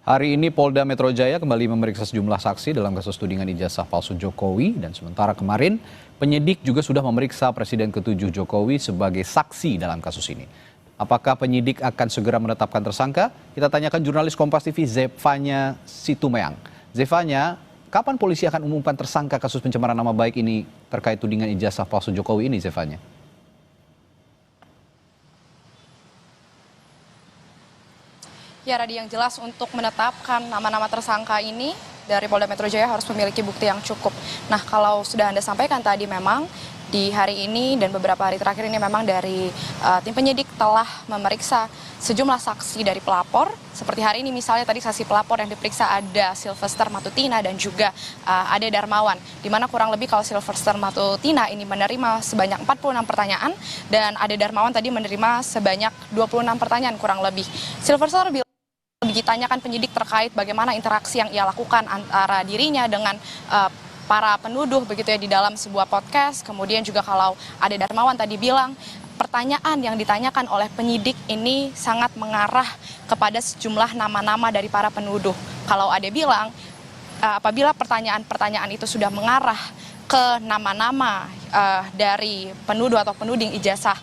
Hari ini Polda Metro Jaya kembali memeriksa sejumlah saksi dalam kasus tudingan ijazah palsu Jokowi dan sementara kemarin penyidik juga sudah memeriksa Presiden ke-7 Jokowi sebagai saksi dalam kasus ini. Apakah penyidik akan segera menetapkan tersangka? Kita tanyakan jurnalis Kompas TV Zefanya Situmeang. Zefanya, kapan polisi akan umumkan tersangka kasus pencemaran nama baik ini terkait tudingan ijazah palsu Jokowi ini, Zefanya? Ya, Radi, yang jelas untuk menetapkan nama-nama tersangka ini dari Polda Metro Jaya harus memiliki bukti yang cukup. Nah, kalau sudah Anda sampaikan tadi memang di hari ini dan beberapa hari terakhir ini memang dari tim penyidik telah memeriksa sejumlah saksi dari pelapor. Seperti hari ini misalnya tadi saksi pelapor yang diperiksa ada Sylvester Matutina dan juga Ade Darmawan. Di mana kurang lebih kalau Sylvester Matutina ini menerima sebanyak 46 pertanyaan dan Ade Darmawan tadi menerima sebanyak 26 pertanyaan kurang lebih. Sylvester ditanyakan penyidik terkait bagaimana interaksi yang ia lakukan antara dirinya dengan para penuduh begitu ya di dalam sebuah podcast. Kemudian juga kalau Ade Darmawan tadi bilang pertanyaan yang ditanyakan oleh penyidik ini sangat mengarah kepada sejumlah nama-nama dari para penuduh. Kalau Ade bilang apabila pertanyaan-pertanyaan itu sudah mengarah ke nama-nama dari penuduh atau penuding ijazah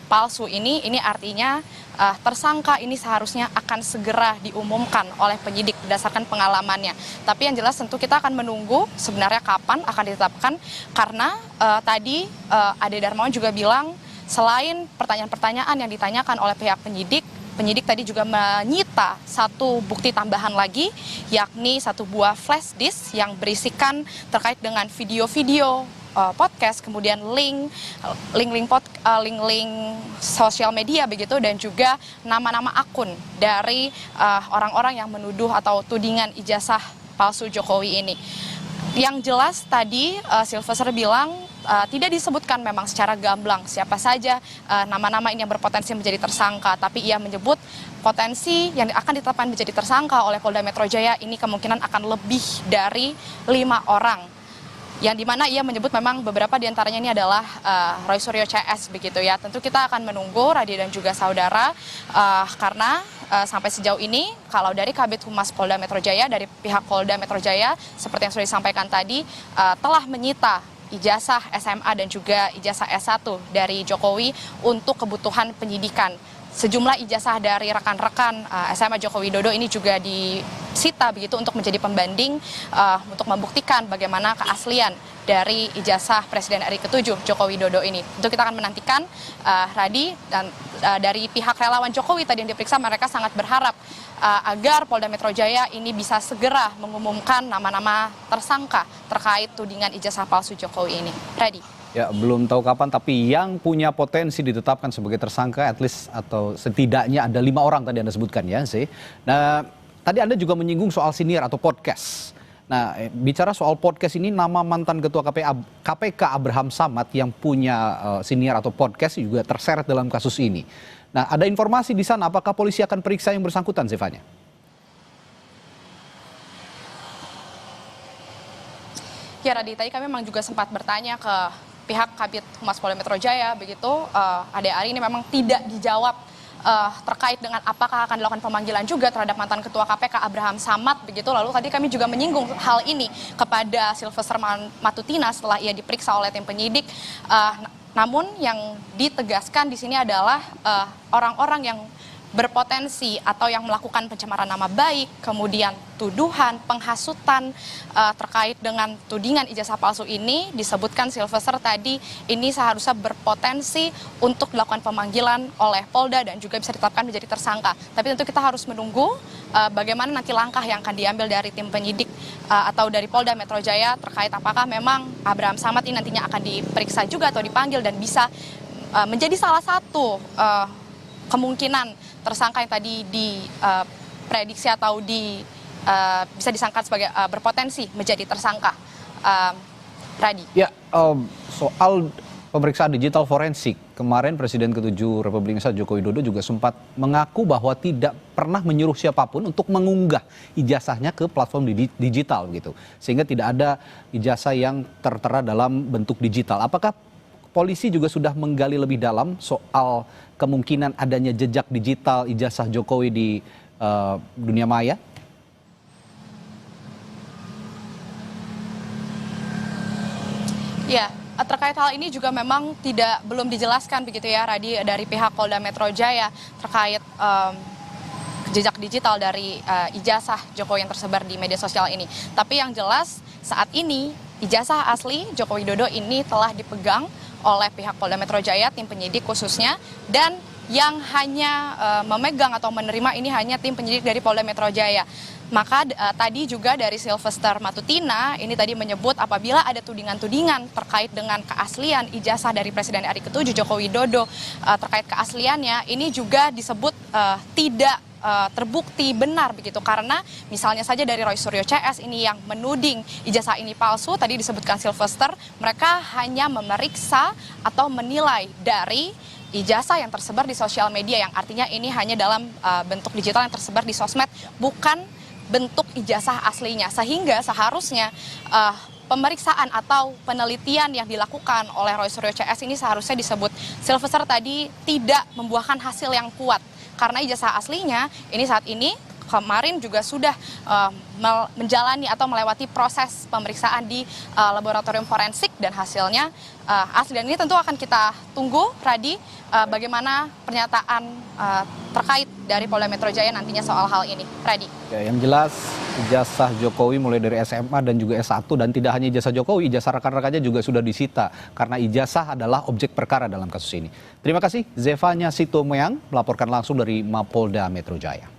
palsu ini artinya tersangka ini seharusnya akan segera diumumkan oleh penyidik berdasarkan pengalamannya. Tapi yang jelas tentu kita akan menunggu sebenarnya kapan akan ditetapkan karena tadi Ade Darmawan juga bilang selain pertanyaan-pertanyaan yang ditanyakan oleh pihak penyidik tadi juga menyita satu bukti tambahan lagi, yakni satu buah flash disk yang berisikan terkait dengan video-video podcast, kemudian link sosial media begitu, dan juga nama-nama akun dari orang-orang yang menuduh atau tudingan ijazah palsu Jokowi ini. Yang jelas tadi Sylvester bilang tidak disebutkan memang secara gamblang siapa saja nama-nama ini yang berpotensi menjadi tersangka, tapi ia menyebut potensi yang akan ditetapkan menjadi tersangka oleh Polda Metro Jaya ini kemungkinan akan lebih dari 5 orang. Yang dimana ia menyebut memang beberapa diantaranya ini adalah Roy Suryo CS begitu ya. Tentu kita akan menunggu Radi dan juga saudara karena sampai sejauh ini kalau dari Kabid Humas Polda Metro Jaya, dari pihak Polda Metro Jaya seperti yang sudah disampaikan tadi telah menyita ijazah SMA dan juga ijazah S1 dari Jokowi untuk kebutuhan penyidikan. Sejumlah ijazah dari rekan-rekan SMA Joko Widodo ini juga disita begitu untuk menjadi pembanding untuk membuktikan bagaimana keaslian dari ijazah Presiden RI ke-7 Joko Widodo ini. Untuk kita akan menantikan Radi dan dari pihak relawan Jokowi tadi yang diperiksa mereka sangat berharap agar Polda Metro Jaya ini bisa segera mengumumkan nama-nama tersangka terkait tudingan ijazah palsu Jokowi ini. Radi. Ya, belum tahu kapan, tapi yang punya potensi ditetapkan sebagai tersangka at least atau setidaknya ada 5 orang tadi Anda sebutkan ya, sih. Nah, tadi Anda juga menyinggung soal siniar atau podcast. Nah, bicara soal podcast ini, nama mantan Ketua KPK Abraham Samad yang punya siniar atau podcast juga terseret dalam kasus ini. Nah, ada informasi di sana, apakah polisi akan periksa yang bersangkutan, Zefanya? Ya, Radi, tadi kami memang juga sempat bertanya ke pihak Kabid Humas Polda Metro Jaya, begitu Ade Ari ini memang tidak dijawab terkait dengan apakah akan dilakukan pemanggilan juga terhadap mantan Ketua KPK Abraham Samad, begitu. Lalu tadi kami juga menyinggung hal ini kepada Sylvester Matutina setelah ia diperiksa oleh tim penyidik. Namun yang ditegaskan di sini adalah orang-orang yang berpotensi atau yang melakukan pencemaran nama baik, kemudian tuduhan, penghasutan terkait dengan tudingan ijazah palsu ini, disebutkan Sylvester tadi ini seharusnya berpotensi untuk dilakukan pemanggilan oleh Polda dan juga bisa ditetapkan menjadi tersangka. Tapi tentu kita harus menunggu bagaimana nanti langkah yang akan diambil dari tim penyidik atau dari Polda Metro Jaya terkait apakah memang Abraham Samad ini nantinya akan diperiksa juga atau dipanggil dan bisa menjadi salah satu kemungkinan tersangka yang tadi diprediksi atau bisa disangka sebagai berpotensi menjadi tersangka. Radi. Ya, soal pemeriksaan digital forensik, kemarin Presiden ke-7 Republik Indonesia Joko Widodo juga sempat mengaku bahwa tidak pernah menyuruh siapapun untuk mengunggah ijazahnya ke platform digital gitu. Sehingga tidak ada ijazah yang tertera dalam bentuk digital. Apakah polisi juga sudah menggali lebih dalam soal kemungkinan adanya jejak digital ijazah Jokowi di dunia maya? Ya, terkait hal ini juga memang belum dijelaskan begitu ya, Radi, dari pihak Polda Metro Jaya terkait jejak digital dari ijazah Jokowi yang tersebar di media sosial ini. Tapi yang jelas saat ini ijazah asli Joko Widodo ini telah dipegang oleh pihak Polda Metro Jaya, tim penyidik khususnya, dan yang hanya memegang atau menerima ini hanya tim penyidik dari Polda Metro Jaya. Maka tadi juga dari Sylvester Matutina ini tadi menyebut apabila ada tudingan-tudingan terkait dengan keaslian ijazah dari Presiden RI ke-7 Joko Widodo terkait keasliannya, ini juga disebut tidak terbukti benar begitu, karena misalnya saja dari Roy Suryo CS ini yang menuding ijazah ini palsu, tadi disebutkan Sylvester, mereka hanya memeriksa atau menilai dari ijazah yang tersebar di sosial media, yang artinya ini hanya dalam bentuk digital yang tersebar di sosmed, bukan bentuk ijazah aslinya. Sehingga seharusnya pemeriksaan atau penelitian yang dilakukan oleh Roy Suryo CS ini seharusnya disebut Sylvester tadi tidak membuahkan hasil yang kuat. Karena ijazah aslinya ini saat ini kemarin juga sudah menjalani atau melewati proses pemeriksaan di laboratorium forensik dan hasilnya asli. Dan ini tentu akan kita tunggu, Radi, bagaimana pernyataan terkait dari Polda Metro Jaya nantinya soal hal ini. Radi. Ya, yang jelas ijazah Jokowi mulai dari SMA dan juga S1, dan tidak hanya ijazah Jokowi, ijazah rekan-rekannya juga sudah disita karena ijazah adalah objek perkara dalam kasus ini. Terima kasih Zevanya Sitomeang melaporkan langsung dari Mapolda Metro Jaya.